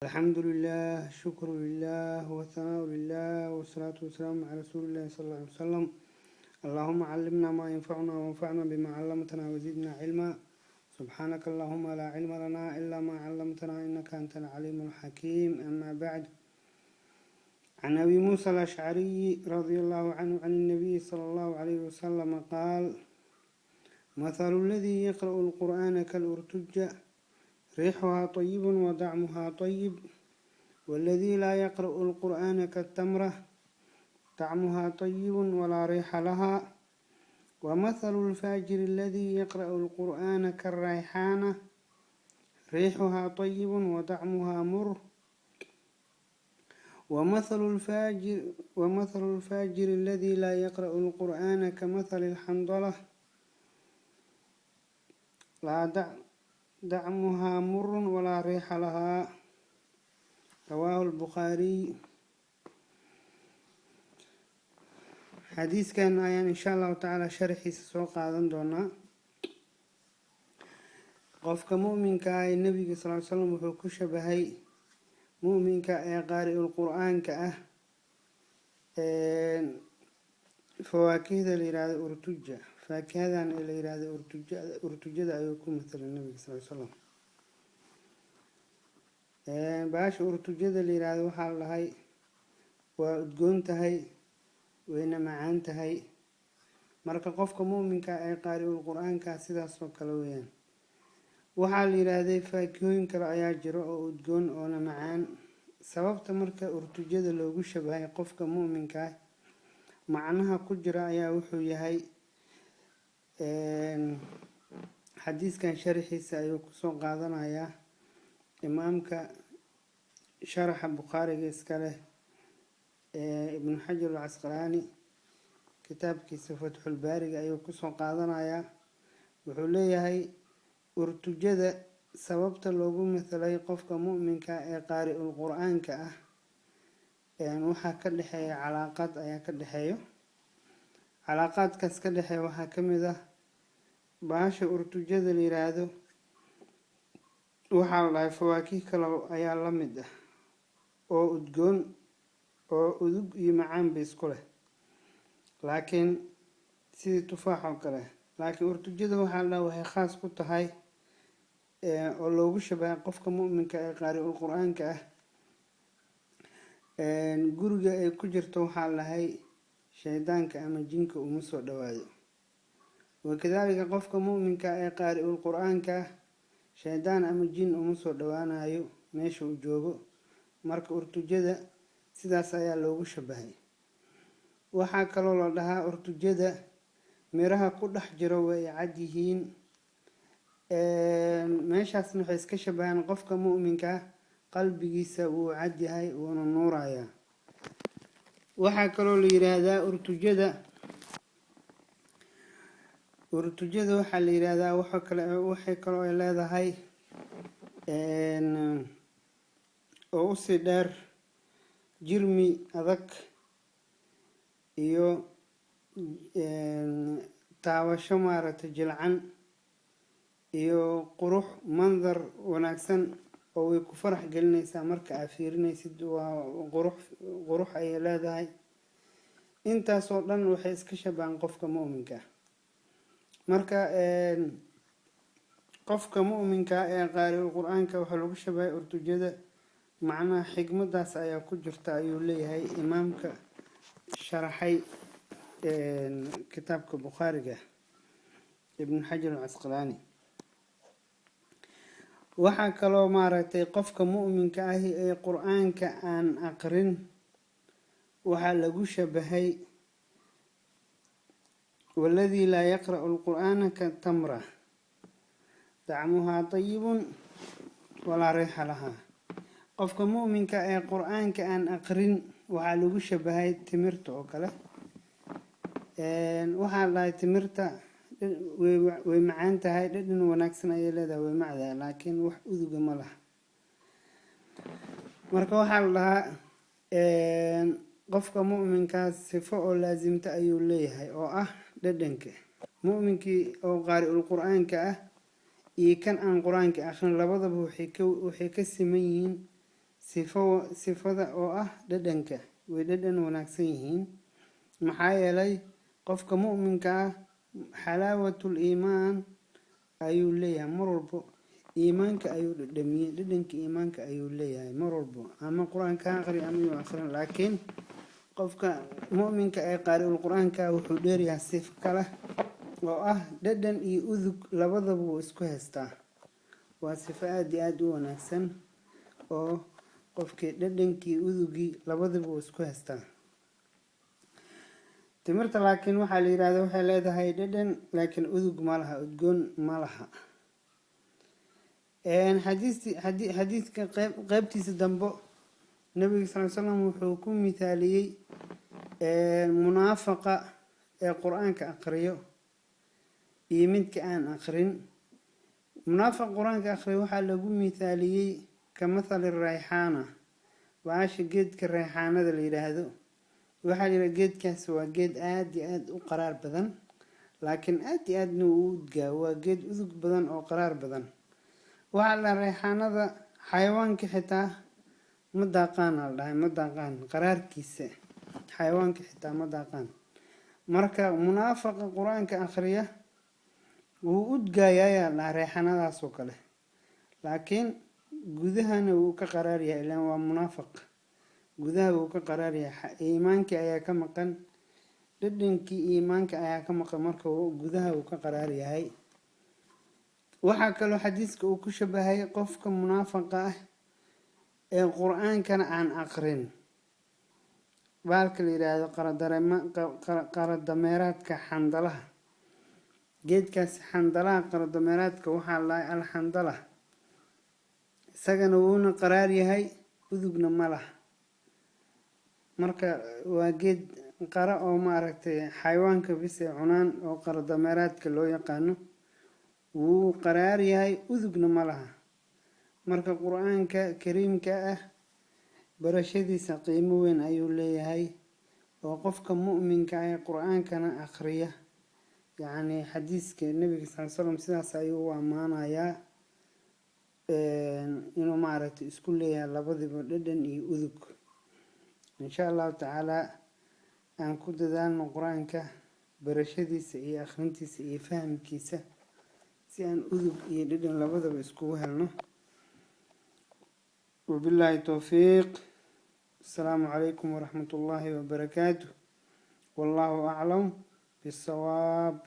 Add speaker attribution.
Speaker 1: الحمد لله، شكر لله، وثناء لله، والصلاة والسلام على رسول الله صلى الله عليه وسلم. اللهم علمنا ما ينفعنا وانفعنا بما علمتنا وزدنا علما. سبحانك اللهم لا علم لنا إلا ما علمتنا إنك أنت العليم الحكيم. أما بعد، عن أبي موسى الأشعري رضي الله عنه عن النبي صلى الله عليه وسلم قال: مثل الذي يقرأ القرآن كالأرتجة، ريحها طيب وطعمها طيب، والذي لا يقرأ القرآن كالتمرة، طعمها طيب ولا ريح لها. ومثل الفاجر الذي يقرأ القرآن كالريحانة، ريحها طيب وطعمها مر. ومثل الفاجر الذي لا يقرأ القرآن كمثل الحنظلة، لا دعمها مر ولا ريح لها. رواه البخاري. حديث كان إن شاء الله تعالى شرحي سوق هذا دونا. قفك مؤمن كاي النبي صلى الله عليه وسلم وحكو شبهي مؤمن كاي قارئ القرآن كأه فواكه الإرادة أرتجة، فاكهة الإرادة أرتجة أيكم مثل النبي صلى الله عليه وسلم. باش أرتجة الإرادة وحال هاي وأدقونتهاي وين macaantahay. marka qofka muuminka ay qaariyo quraanka sidaas oo kale weeyaan. Waxa la yiraahday faakihooyin kale ayaa jira oo udgoon oo macaan. Sababta marka urtujada loogu shabahay qofka muuminka macnaha ku jira ayaa wuxuu yahay xadiiskan sharxiisa ayuu ku soo qaadanayaa imaamka sharaxa Bukhariga iska leh ابن حجر العسقلاني كتاب كيس فتح الباري أيو كسو قادنا يا وحوليه هاي ارتجد سببت اللوغو مثل يقفك مؤمن كقارئ القرآن كأه يعني وحا كدحي علاقات أيا كدحيو علاقات كاس كدحي وحا كمده باش ارتجد الإرادو وحا الله فواكيه كلو أيا لمده oo udgoon oo udug iyo macaan bay isku leh, laakiin sidii tufaax oo kale. laakiin urtujada waxay khaas ku tahay oo loogu shabahay qofka muuminka ee qaari'ul quraanka ah guriga ay ku jirto waxaa lahay shaydaanka ama jinka uma soo dhawaado. wakadaalika qofka muuminka ee qaari'ul quraanka shaydaan ama jin uma soo dhawaanayo meesha uu joogo. marka urtujada sidaas ayaa loogu shabahay. waxaa kaloo la dhahaa urtujada miraha ku dhex jiro way cad yihiin. meeshaasna waxay iska shabahaan qofka muuminka qalbigiisa wuu cad yahay wuuna nuurayaa. waxaa kaloo la yiraahdaa urtujada waxaa la yiraahdaa waxay kaloo ay leedahay oo usii dheer jirmi adag iyo taawasho maaragtay jilcan iyo qurux mandar wanaagsan oo way ku farax gelinaysaa marka aad fiirinaysid. waa qurux ay leedahay. intaas oo dhan waxay iska shabahan qofka muuminka. marka qofka muuminka ee qaari'ul quraanka waxa lagu shabahay urtujada macnaha xigmadaas ayaa ku jirta ayuu leeyahay imaamka sharaxay kitaabka Bukhariga ibn Hajar al-Asqalani. waxaa kaloo maaragtay qofka muuminka ah ee quraanka aan aqrin waxaa lagu shabahay والذي لا يقرأ القرآن كالتمرة طعمها طيب ولا ريح لها. qofka muuminka ee quraanka aan aqrin waxaa lagu shabahay timirta oo kale. waxaa la timirta way macaan tahay, dhadhan wanaagsan ayay leedahay, way macdaa, laakiin wax uduga ma laha. marka waxaa la dhahaa qofka muuminka sifo oo laazimta ayuu leeyahay oo ah dhadhanka. muuminkii oo qaari'ul quraanka ah iyo kan aan quraanka aqrin labadaba waxay ka siman yihiin sifada oo ah dhadhanka way dhadhan wanaagsan yihiin maxaa yeelay qofka mu'minka ah xalaawatul iimaan ayuu leeyahay mar walbo iimaanka ayuu dhadhamiyey dhadhanka iimaanka ayuu leeyahay mar walbo ama qur-aanka aqri ama yuu aqrin laakiin qofka mu'minka ee qaari'ul qur-aanka wuxuu dheeryahay sifo kale oo ah dhadhan iyo udug labadaba wuu isku haystaa waa sifo aad iyo aad u wanaagsan oo qofkii dhadhankii udugii labadaba wuu isku haystaa timirta laakiin waxaa la yidhahdaa waxay leedahay dhadhan laakiin udug ma laha udgoon ma laha xadiidka qaybtiisa dambe nabiga sal ly slam wuxuu ku mithaaliyey munaafaqa ee qur-aanka aqriyo iyo midka aan aqrin munaafiq qur-aanka aqriyo waxaa lagu mithaaliyey ka mathali rayxaana baasha geedka rayxaanada la yidhaahdo waxaa layidhaha geedkaas waa geed aad iyo aad u qaraar badan laakiin aad iyo aadna uu udgaa waa geed udug badan oo qaraar badan waxaa la rayxaanada xayawaanka xitaa ma daaqaan aa la dhahay ma daaqaan qaraarkiisa xayawaanka xitaa ma daaqaan marka munaafaqa qur-aanka akhriya wuu udgaayayaa la dhahay rayxaanadaas oo kale laakiin gudahana wuu ka qaraar yahay ilaan waa munaafaq gudaha wuu ka qaraar yahay iimaankii ayaa ka maqan dhadhankii iimaanka ayaa ka maqan marka gudaha wuu ka qaraar yahay waxaa kaloo xadiiska uu ku shabahay qofka munaafaqa ah ee qur-aankana aan aqrin baalka la yidhaahdo qaradameeraadka xandalaha geedkaas xandalaha qaradameeraadka waxaa lahay alxandala isagana wuuna qaraar yahay udugna ma laha marka waa geed qara oo maaragtay xayawaanka bis ee cunaan oo qaradameeraadka loo yaqaano wuu qaraar yahay udugna ma laha marka qur-aanka kariimka ah barashadiisa qiimo weyn ayuu leeyahay oo qofka mu'minka ah ee qur-aankana akhriya yacni xadiiska nabiga sal ly slam sidaas ayuu u ammaanayaa inuu maaragtay isku leeyahay labadiba dhadhan iyo udug insha allahu tacaala aan ku dadaalno qur-aanka barashadiisa iyo akhrintiisa iyo fahamkiisa si aan udug iyo dhadhan labadaba iskugu helno wabillahi towfiiq asalaamu calaykum waraxmat ullaahi wabarakaatuh wallahu aclam bisawaab